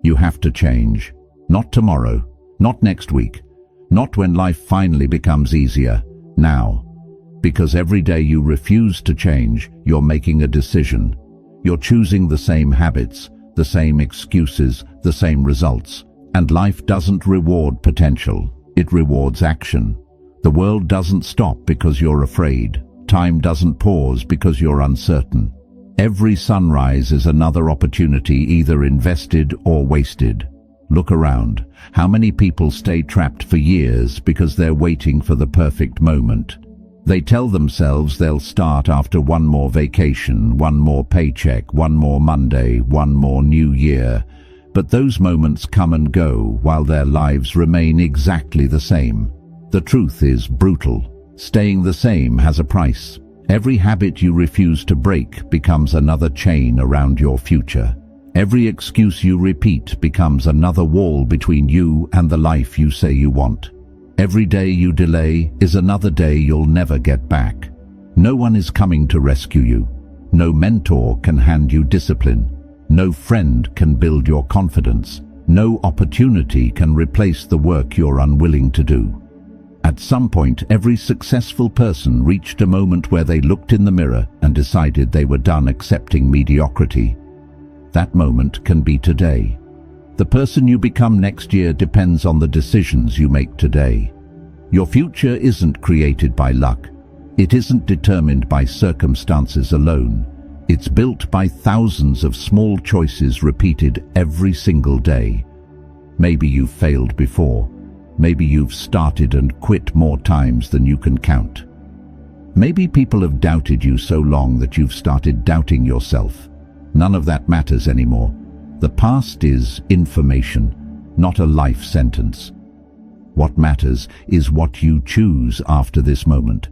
You have to change. Not tomorrow, not next week, not when life finally becomes easier. Now. Because every day you refuse to change, you're making a decision. You're choosing the same habits, the same excuses, the same results. And life doesn't reward potential, it rewards action. The world doesn't stop because you're afraid. Time doesn't pause because you're uncertain. Every sunrise is another opportunity, either invested or wasted. Look around. How many people stay trapped for years because they're waiting for the perfect moment? They tell themselves they'll start after one more vacation, one more paycheck, one more Monday, one more new year. But those moments come and go while their lives remain exactly the same. The truth is brutal. Staying the same has a price. Every habit you refuse to break becomes another chain around your future. Every excuse you repeat becomes another wall between you and the life you say you want. Every day you delay is another day you'll never get back. No one is coming to rescue you. No mentor can hand you discipline. No friend can build your confidence. No opportunity can replace the work you're unwilling to do. At some point, every successful person reached a moment where they looked in the mirror and decided they were done accepting mediocrity. That moment can be today. The person you become next year depends on the decisions you make today. Your future isn't created by luck. It isn't determined by circumstances alone. It's built by thousands of small choices repeated every single day. Maybe you've failed before. Maybe you've started and quit more times than you can count. Maybe people have doubted you so long that you've started doubting yourself. None of that matters anymore. The past is information, not a life sentence. What matters is what you choose after this moment.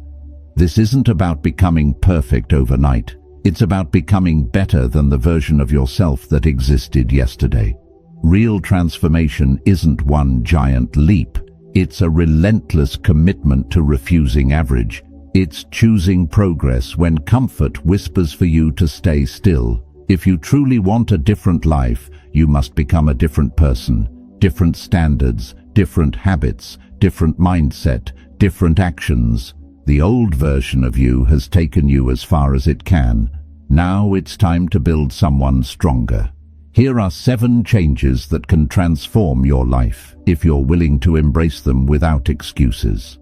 This isn't about becoming perfect overnight. It's about becoming better than the version of yourself that existed yesterday. Real transformation isn't one giant leap. It's a relentless commitment to refusing average. It's choosing progress when comfort whispers for you to stay still. If you truly want a different life, you must become a different person. Different standards, different habits, different mindset, different actions. The old version of you has taken you as far as it can. Now it's time to build someone stronger. Here are 7 changes that can transform your life if you're willing to embrace them without excuses.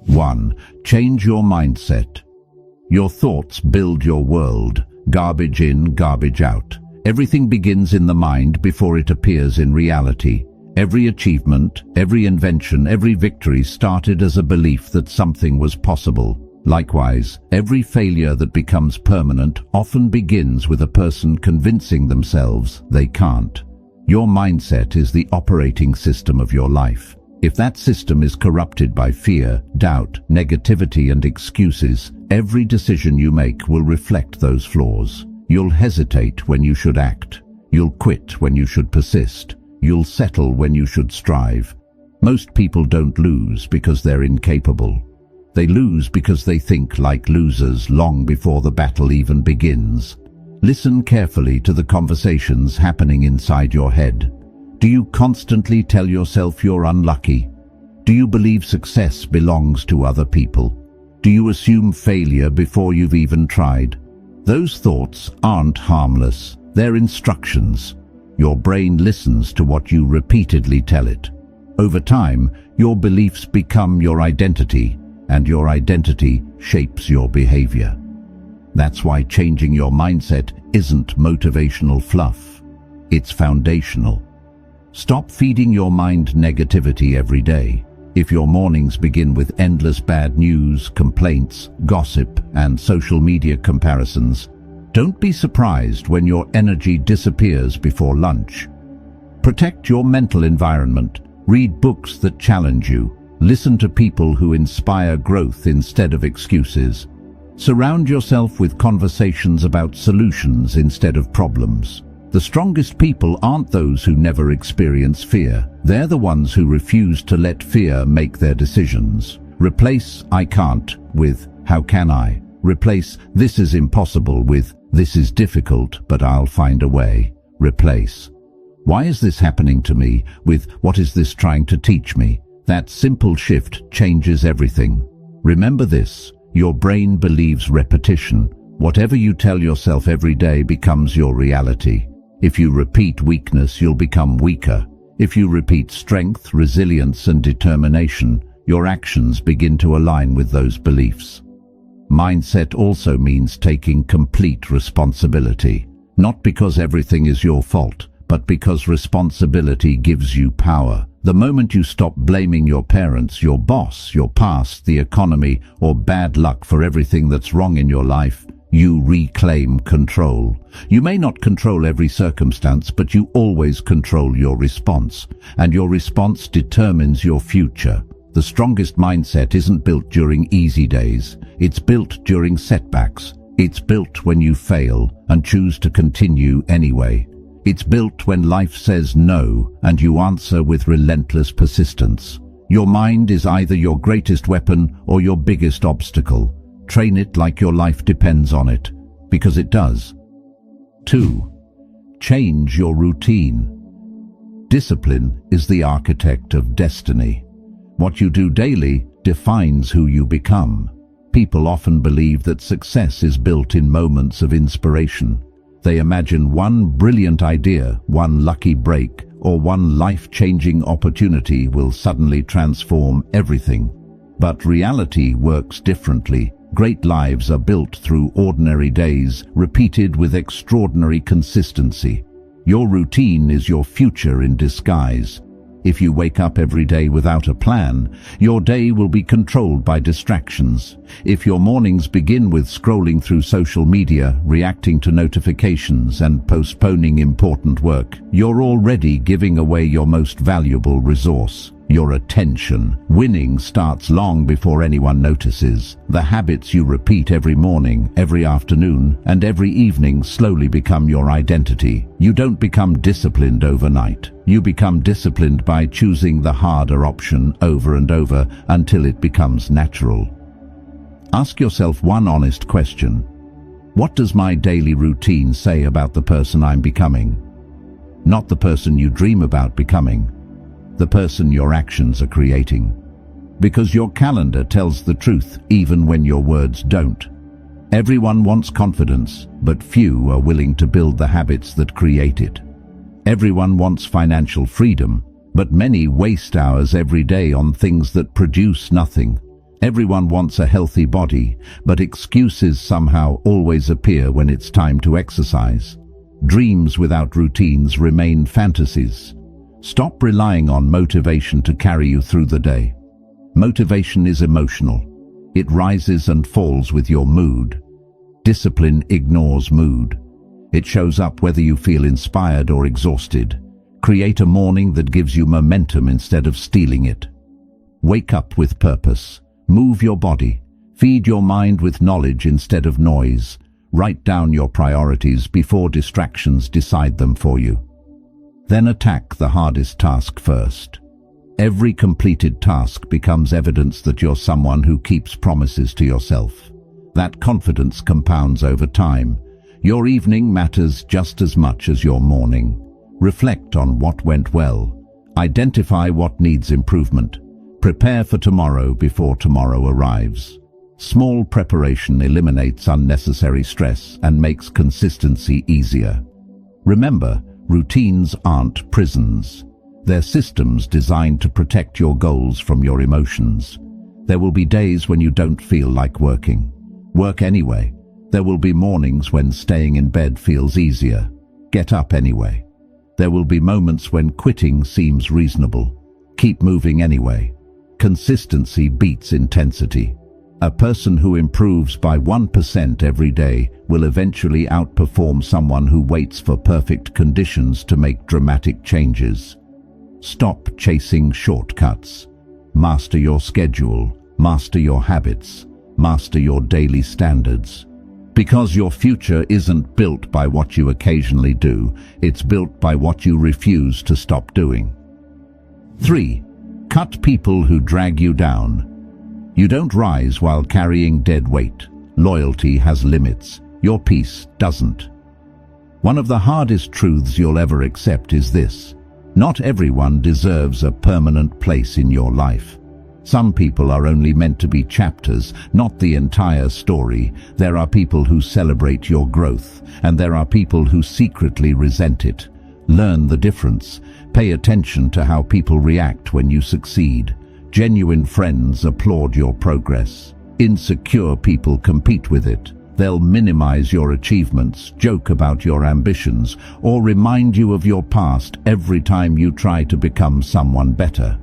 1. Change your mindset. Your thoughts build your world. Garbage in, garbage out. Everything begins in the mind before it appears in reality. Every achievement, every invention, every victory started as a belief that something was possible. Likewise, every failure that becomes permanent often begins with a person convincing themselves they can't. Your mindset is the operating system of your life. If that system is corrupted by fear, doubt, negativity, and excuses, every decision you make will reflect those flaws. You'll hesitate when you should act. You'll quit when you should persist. You'll settle when you should strive. Most people don't lose because they're incapable. They lose because they think like losers long before the battle even begins. Listen carefully to the conversations happening inside your head. Do you constantly tell yourself you're unlucky? Do you believe success belongs to other people? Do you assume failure before you've even tried? Those thoughts aren't harmless. They're instructions. Your brain listens to what you repeatedly tell it. Over time, your beliefs become your identity, and your identity shapes your behavior. That's why changing your mindset isn't motivational fluff. It's foundational. Stop feeding your mind negativity every day. If your mornings begin with endless bad news, complaints, gossip, and social media comparisons, don't be surprised when your energy disappears before lunch. Protect your mental environment. Read books that challenge you. Listen to people who inspire growth instead of excuses. Surround yourself with conversations about solutions instead of problems. The strongest people aren't those who never experience fear. They're the ones who refuse to let fear make their decisions. Replace "I can't" with "How can I?" Replace "This is impossible" with "This is difficult, but I'll find a way." Replace Why is this happening to me? With what is this trying to teach me? That simple shift changes everything. Remember this, your brain believes repetition. Whatever you tell yourself every day becomes your reality. If you repeat weakness, you'll become weaker. If you repeat strength, resilience, and determination, your actions begin to align with those beliefs. Mindset also means taking complete responsibility. Not because everything is your fault, but because responsibility gives you power. The moment you stop blaming your parents, your boss, your past, the economy, or bad luck for everything that's wrong in your life, you reclaim control. You may not control every circumstance, but you always control your response, and your response determines your future. The strongest mindset isn't built during easy days. It's built during setbacks. It's built when you fail and choose to continue anyway. It's built when life says no and you answer with relentless persistence. Your mind is either your greatest weapon or your biggest obstacle. Train it like your life depends on it, because it does. 2. Change your routine. Discipline is the architect of destiny. What you do daily defines who you become. People often believe that success is built in moments of inspiration. They imagine one brilliant idea, one lucky break, or one life-changing opportunity will suddenly transform everything. But reality works differently. Great lives are built through ordinary days, repeated with extraordinary consistency. Your routine is your future in disguise. If you wake up every day without a plan, your day will be controlled by distractions. If your mornings begin with scrolling through social media, reacting to notifications, and postponing important work, you're already giving away your most valuable resource, your attention. Winning starts long before anyone notices. The habits you repeat every morning, every afternoon, and every evening slowly become your identity. You don't become disciplined overnight. You become disciplined by choosing the harder option over and over until it becomes natural. Ask yourself one honest question. What does my daily routine say about the person I'm becoming? Not the person you dream about becoming. The person your actions are creating. Because your calendar tells the truth even when your words don't. Everyone wants confidence, but few are willing to build the habits that create it. Everyone wants financial freedom, but many waste hours every day on things that produce nothing. Everyone wants a healthy body, but excuses somehow always appear when it's time to exercise. Dreams without routines remain fantasies. Stop relying on motivation to carry you through the day. Motivation is emotional. It rises and falls with your mood. Discipline ignores mood. It shows up whether you feel inspired or exhausted. Create a morning that gives you momentum instead of stealing it. Wake up with purpose. Move your body. Feed your mind with knowledge instead of noise. Write down your priorities before distractions decide them for you. Then attack the hardest task first. Every completed task becomes evidence that you're someone who keeps promises to yourself. That confidence compounds over time. Your evening matters just as much as your morning. Reflect on what went well. Identify what needs improvement. Prepare for tomorrow before tomorrow arrives. Small preparation eliminates unnecessary stress and makes consistency easier. Remember, routines aren't prisons. They're systems designed to protect your goals from your emotions. There will be days when you don't feel like working. Work anyway. There will be mornings when staying in bed feels easier. Get up anyway. There will be moments when quitting seems reasonable. Keep moving anyway. Consistency beats intensity. A person who improves by 1% every day will eventually outperform someone who waits for perfect conditions to make dramatic changes. Stop chasing shortcuts. Master your schedule. Master your habits. Master your daily standards. Because your future isn't built by what you occasionally do, it's built by what you refuse to stop doing. 3. Cut people who drag you down. You don't rise while carrying dead weight. Loyalty has limits. Your peace doesn't. One of the hardest truths you'll ever accept is this: not everyone deserves a permanent place in your life. Some people are only meant to be chapters, not the entire story. There are people who celebrate your growth, and there are people who secretly resent it. Learn the difference. Pay attention to how people react when you succeed. Genuine friends applaud your progress. Insecure people compete with it. They'll minimize your achievements, joke about your ambitions, or remind you of your past every time you try to become someone better.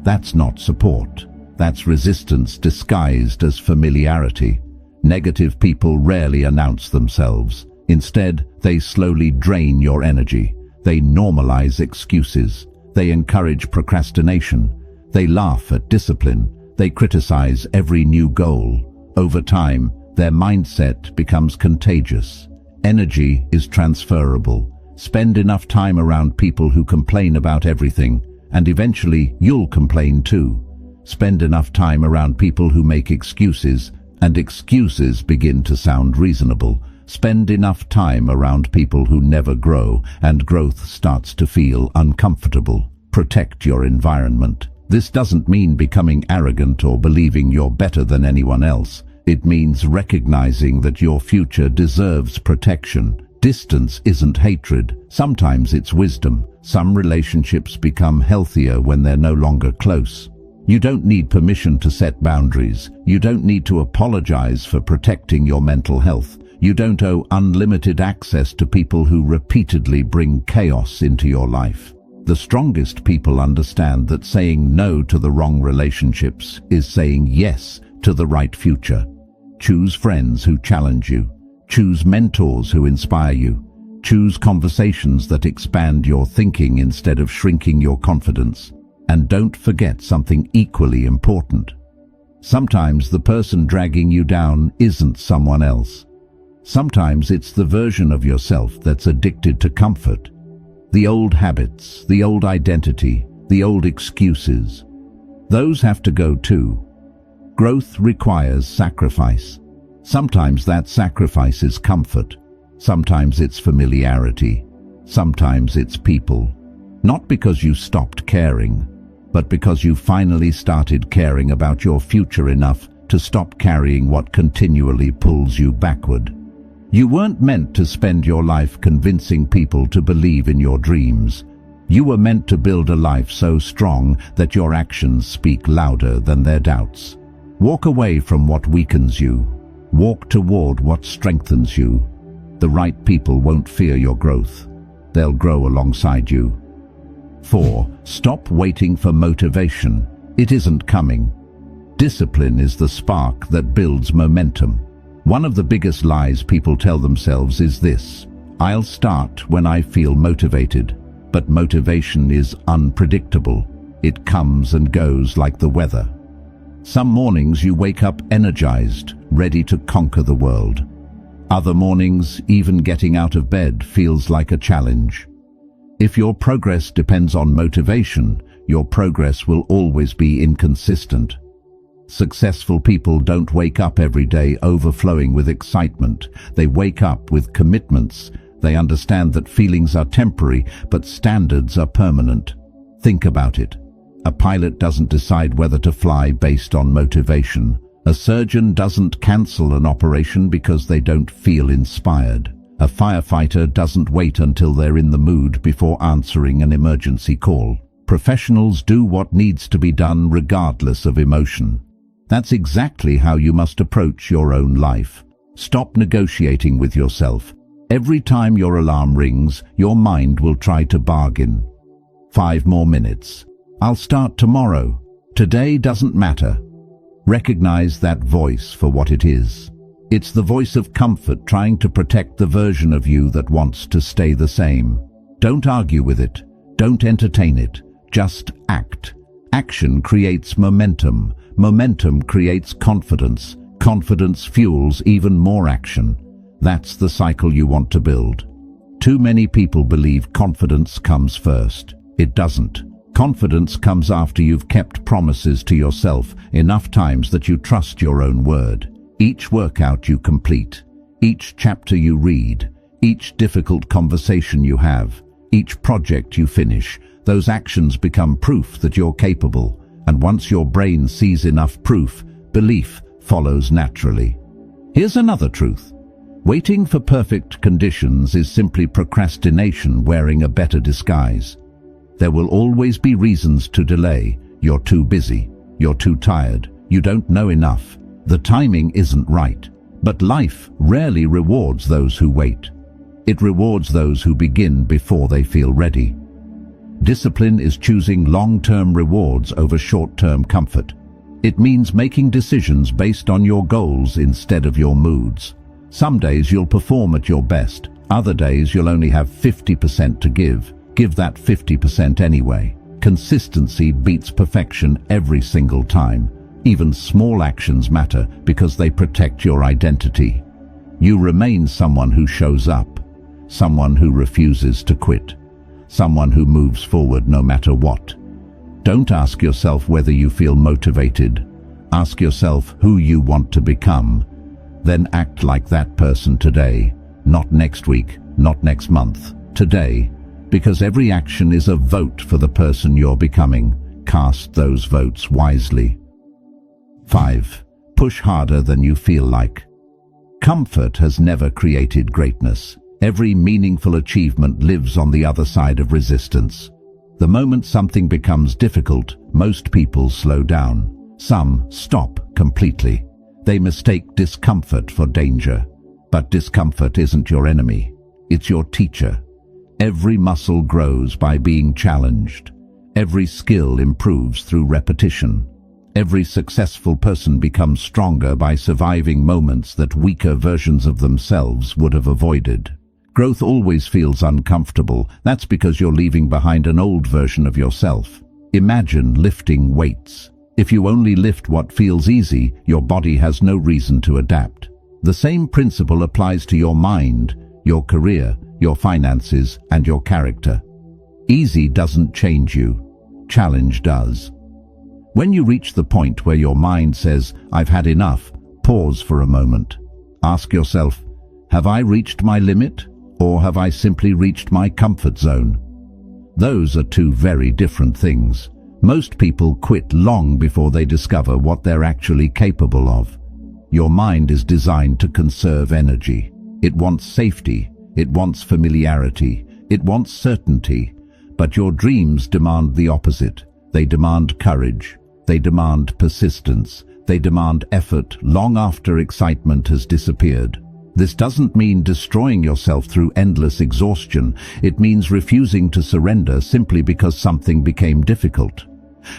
That's not support. That's resistance disguised as familiarity. Negative people rarely announce themselves. Instead, they slowly drain your energy. They normalize excuses. They encourage procrastination. They laugh at discipline. They criticize every new goal. Over time, their mindset becomes contagious. Energy is transferable. Spend enough time around people who complain about everything, and eventually you'll complain too. Spend enough time around people who make excuses, and excuses begin to sound reasonable. Spend enough time around people who never grow, and growth starts to feel uncomfortable. Protect your environment. This doesn't mean becoming arrogant or believing you're better than anyone else. It means recognizing that your future deserves protection. Distance isn't hatred. Sometimes it's wisdom. Some relationships become healthier when they're no longer close. You don't need permission to set boundaries. You don't need to apologize for protecting your mental health. You don't owe unlimited access to people who repeatedly bring chaos into your life. The strongest people understand that saying no to the wrong relationships is saying yes to the right future. Choose friends who challenge you. Choose mentors who inspire you. Choose conversations that expand your thinking instead of shrinking your confidence. And don't forget something equally important. Sometimes the person dragging you down isn't someone else. Sometimes it's the version of yourself that's addicted to comfort. The old habits, the old identity, the old excuses. Those have to go too. Growth requires sacrifice. Sometimes that sacrifice is comfort. Sometimes it's familiarity. Sometimes it's people. Not because you stopped caring, but because you finally started caring about your future enough to stop carrying what continually pulls you backward. You weren't meant to spend your life convincing people to believe in your dreams. You were meant to build a life so strong that your actions speak louder than their doubts. Walk away from what weakens you. Walk toward what strengthens you. The right people won't fear your growth. They'll grow alongside you. 4. Stop waiting for motivation. It isn't coming. Discipline is the spark that builds momentum. One of the biggest lies people tell themselves is this: I'll start when I feel motivated. But motivation is unpredictable. It comes and goes like the weather. Some mornings you wake up energized, ready to conquer the world. Other mornings, even getting out of bed feels like a challenge. If your progress depends on motivation, your progress will always be inconsistent. Successful people don't wake up every day overflowing with excitement. They wake up with commitments. They understand that feelings are temporary, but standards are permanent. Think about it. A pilot doesn't decide whether to fly based on motivation. A surgeon doesn't cancel an operation because they don't feel inspired. A firefighter doesn't wait until they're in the mood before answering an emergency call. Professionals do what needs to be done regardless of emotion. That's exactly how you must approach your own life. Stop negotiating with yourself. Every time your alarm rings, your mind will try to bargain. 5 more minutes. I'll start tomorrow. Today doesn't matter. Recognize that voice for what it is. It's the voice of comfort trying to protect the version of you that wants to stay the same. Don't argue with it. Don't entertain it. Just act. Action creates momentum. Momentum creates confidence. Confidence fuels even more action. That's the cycle you want to build. Too many people believe confidence comes first. It doesn't. Confidence comes after you've kept promises to yourself enough times that you trust your own word. Each workout you complete, each chapter you read, Each difficult conversation you have, each project you finish, those actions become proof that you're capable, and once your brain sees enough proof, belief follows naturally. Here's another truth. Waiting for perfect conditions is simply procrastination wearing a better disguise. There will always be reasons to delay. You're too busy, you're too tired, you don't know enough, the timing isn't right. But life rarely rewards those who wait. It rewards those who begin before they feel ready. Discipline is choosing long-term rewards over short-term comfort. It means making decisions based on your goals instead of your moods. Some days you'll perform at your best. Other days you'll only have 50% to give. Give that 50% anyway. Consistency beats perfection every single time. Even small actions matter because they protect your identity. You remain someone who shows up, someone who refuses to quit, someone who moves forward no matter what. Don't ask yourself whether you feel motivated. Ask yourself who you want to become. Then act like that person today, not next week, not next month, today, because every action is a vote for the person you're becoming. Cast those votes wisely. 5. Push harder than you feel like. Comfort has never created greatness. Every meaningful achievement lives on the other side of resistance. The moment something becomes difficult, most people slow down. Some stop completely. They mistake discomfort for danger. But discomfort isn't your enemy. It's your teacher. Every muscle grows by being challenged. Every skill improves through repetition. Every successful person becomes stronger by surviving moments that weaker versions of themselves would have avoided. Growth always feels uncomfortable. That's because you're leaving behind an old version of yourself. Imagine lifting weights. If you only lift what feels easy, your body has no reason to adapt. The same principle applies to your mind, your career, your finances, and your character. Easy doesn't change you. Challenge does. When you reach the point where your mind says, "I've had enough," pause for a moment. Ask yourself, have I reached my limit, or have I simply reached my comfort zone? Those are two very different things. Most people quit long before they discover what they're actually capable of. Your mind is designed to conserve energy. It wants safety, it wants familiarity, it wants certainty. But your dreams demand the opposite. They demand courage. They demand persistence. They demand effort long after excitement has disappeared. This doesn't mean destroying yourself through endless exhaustion. It means refusing to surrender simply because something became difficult.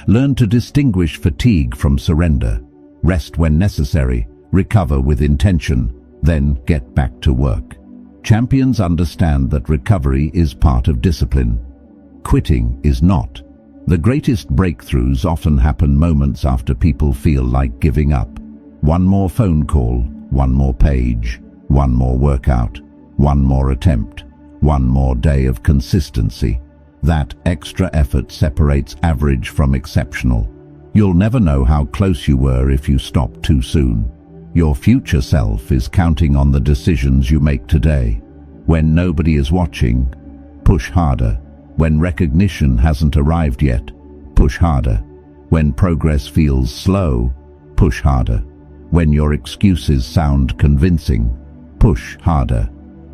Learn to distinguish fatigue from surrender. Rest when necessary. Recover with intention. Then get back to work. Champions understand that recovery is part of discipline. Quitting is not. The greatest breakthroughs often happen moments after people feel like giving up. One more phone call, one more page, one more workout, one more attempt, one more day of consistency. That extra effort separates average from exceptional. You'll never know how close you were if you stop too soon. Your future self is counting on the decisions you make today. When nobody is watching, push harder. When recognition hasn't arrived yet, push harder. When progress feels slow, push harder. When your excuses sound convincing, push harder.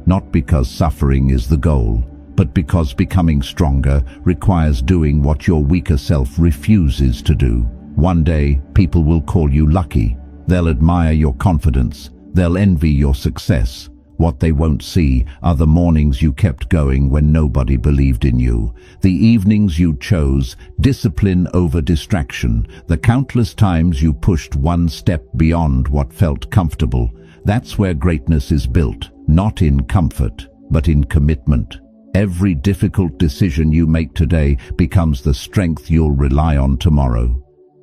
Not because suffering is the goal, but because becoming stronger requires doing what your weaker self refuses to do. One day, people will call you lucky. They'll admire your confidence. They'll envy your success. What they won't see are the mornings you kept going when nobody believed in you, the evenings you chose discipline over distraction, the countless times you pushed one step beyond what felt comfortable. That's where greatness is built, not in comfort, but in commitment. Every difficult decision you make today becomes the strength you'll rely on tomorrow.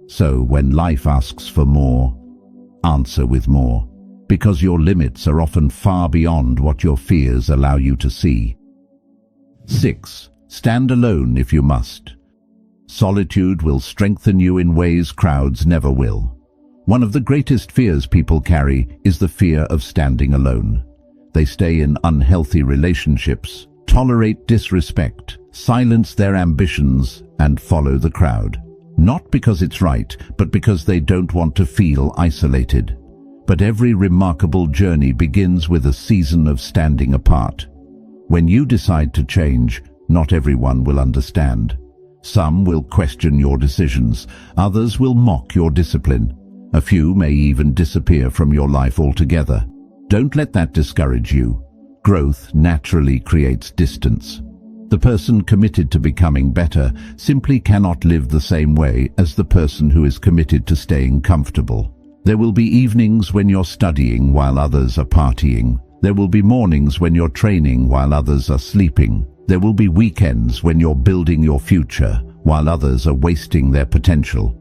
So when life asks for more, answer with more. Because your limits are often far beyond what your fears allow you to see. 6. Stand alone if you must. Solitude will strengthen you in ways crowds never will. One of the greatest fears people carry is the fear of standing alone. They stay in unhealthy relationships, tolerate disrespect, silence their ambitions, and follow the crowd. Not because it's right, but because they don't want to feel isolated. But every remarkable journey begins with a season of standing apart. When you decide to change, not everyone will understand. Some will question your decisions, others will mock your discipline. A few may even disappear from your life altogether. Don't let that discourage you. Growth naturally creates distance. The person committed to becoming better simply cannot live the same way as the person who is committed to staying comfortable. There will be evenings when you're studying while others are partying. There will be mornings when you're training while others are sleeping. There will be weekends when you're building your future while others are wasting their potential.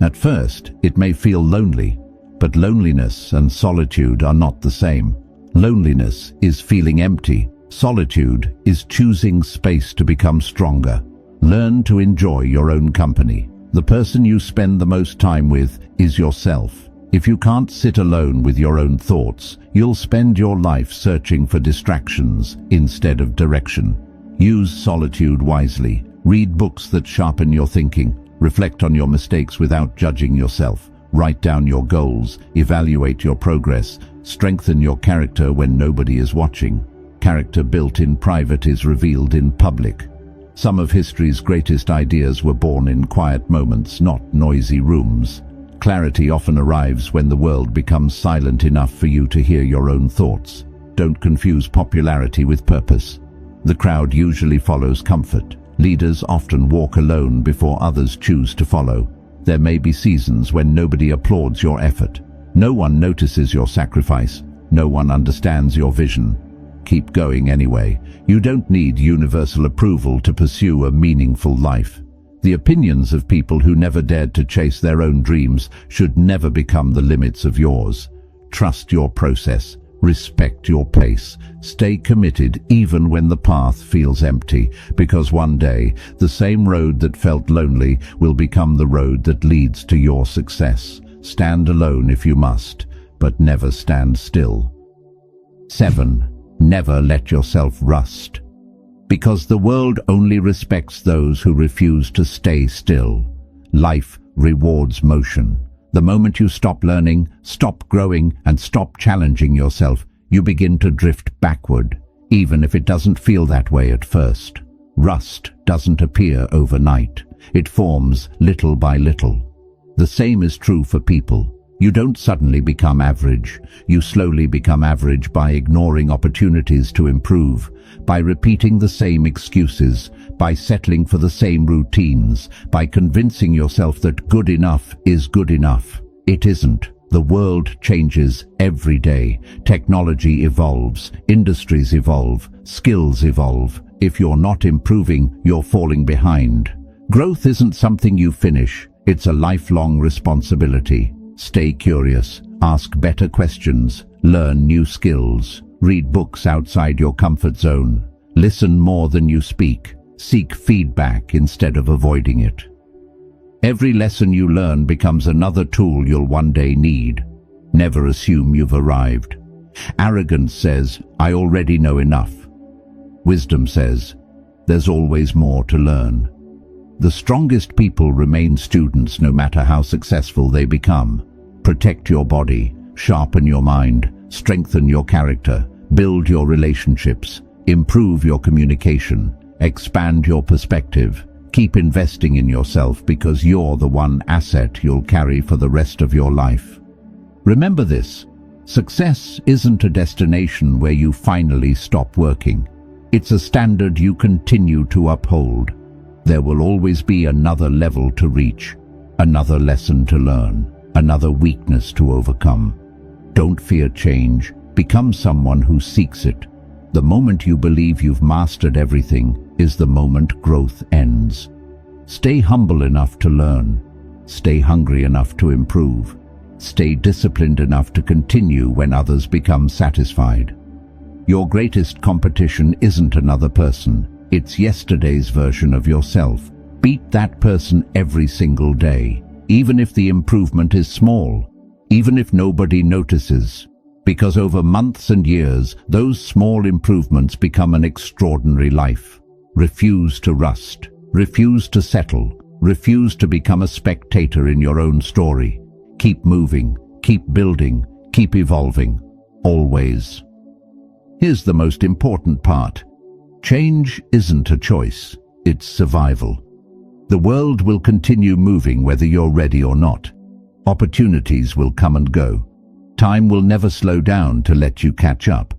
At first, it may feel lonely, but loneliness and solitude are not the same. Loneliness is feeling empty. Solitude is choosing space to become stronger. Learn to enjoy your own company. The person you spend the most time with is yourself. If you can't sit alone with your own thoughts, you'll spend your life searching for distractions instead of direction. Use solitude wisely. Read books that sharpen your thinking. Reflect on your mistakes without judging yourself. Write down your goals. Evaluate your progress. Strengthen your character when nobody is watching. Character built in private is revealed in public. Some of history's greatest ideas were born in quiet moments, not noisy rooms. Clarity often arrives when the world becomes silent enough for you to hear your own thoughts. Don't confuse popularity with purpose. The crowd usually follows comfort. Leaders often walk alone before others choose to follow. There may be seasons when nobody applauds your effort. No one notices your sacrifice. No one understands your vision. Keep going anyway. You don't need universal approval to pursue a meaningful life. The opinions of people who never dared to chase their own dreams should never become the limits of yours. Trust your process. Respect your pace. Stay committed even when the path feels empty, because one day the same road that felt lonely will become the road that leads to your success. Stand alone if you must, but never stand still. 7. Never let yourself rust. Because the world only respects those who refuse to stay still. Life rewards motion. The moment you stop learning, stop growing, and stop challenging yourself, you begin to drift backward, even if it doesn't feel that way at first. Rust doesn't appear overnight. It forms little by little. The same is true for people. You don't suddenly become average. You slowly become average by ignoring opportunities to improve, by repeating the same excuses, by settling for the same routines, by convincing yourself that good enough is good enough. It isn't. The world changes every day. Technology evolves, industries evolve, skills evolve. If you're not improving, you're falling behind. Growth isn't something you finish. It's a lifelong responsibility. Stay curious, ask better questions, learn new skills, read books outside your comfort zone, listen more than you speak, seek feedback instead of avoiding it. Every lesson you learn becomes another tool you'll one day need. Never assume you've arrived. Arrogance says, "I already know enough." Wisdom says, "There's always more to learn." The strongest people remain students no matter how successful they become. Protect your body, sharpen your mind, strengthen your character, build your relationships, improve your communication, expand your perspective. Keep investing in yourself because you're the one asset you'll carry for the rest of your life. Remember this: success isn't a destination where you finally stop working. It's a standard you continue to uphold. There will always be another level to reach, another lesson to learn, another weakness to overcome. Don't fear change. Become someone who seeks it. The moment you believe you've mastered everything is the moment growth ends. Stay humble enough to learn. Stay hungry enough to improve. Stay disciplined enough to continue when others become satisfied. Your greatest competition isn't another person. It's yesterday's version of yourself. Beat that person every single day, even if the improvement is small, even if nobody notices, Because over months and years, those small improvements become an extraordinary life. Refuse to rust. Refuse to settle. Refuse to become a spectator in your own story. Keep moving. Keep building. Keep evolving. Always. Here's the most important part. Change isn't a choice. It's survival. The world will continue moving whether you're ready or not. Opportunities will come and go. Time will never slow down to let you catch up.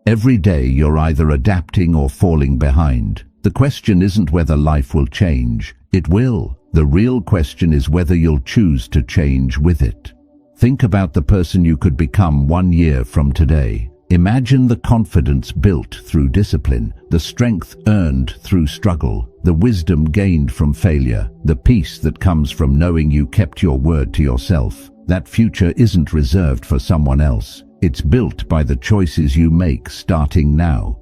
Every day you're either adapting or falling behind. The question isn't whether life will change. It will. The real question is whether you'll choose to change with it. Think about the person you could become 1 year from today. Imagine the confidence built through discipline, the strength earned through struggle, the wisdom gained from failure, the peace that comes from knowing you kept your word to yourself. That future isn't reserved for someone else. It's built by the choices you make starting now.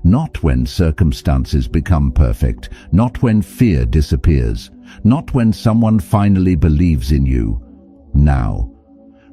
Not when circumstances become perfect, not when fear disappears, not when someone finally believes in you. Now.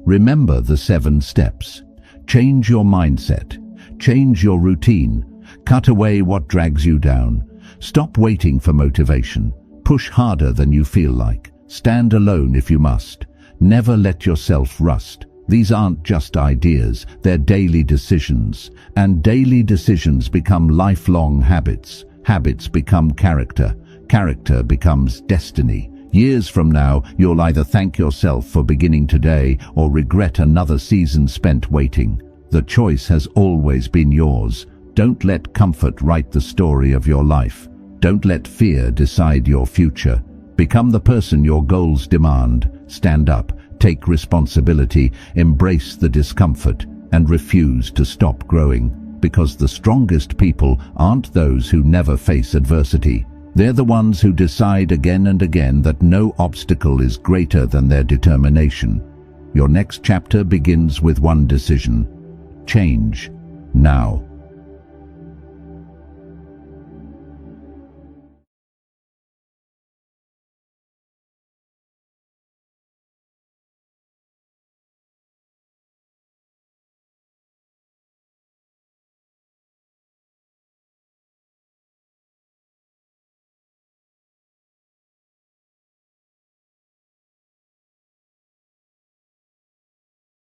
Remember the 7 steps. Change your mindset. Change your routine. Cut away what drags you down. Stop waiting for motivation. Push harder than you feel like. Stand alone if you must. Never let yourself rust. These aren't just ideas, they're daily decisions. And daily decisions become lifelong habits. Habits become character. Character becomes destiny. Years from now, you'll either thank yourself for beginning today or regret another season spent waiting. The choice has always been yours. Don't let comfort write the story of your life. Don't let fear decide your future. Become the person your goals demand. Stand up, take responsibility, embrace the discomfort, and refuse to stop growing. Because the strongest people aren't those who never face adversity. They're the ones who decide again and again that no obstacle is greater than their determination. Your next chapter begins with one decision. Change. Now.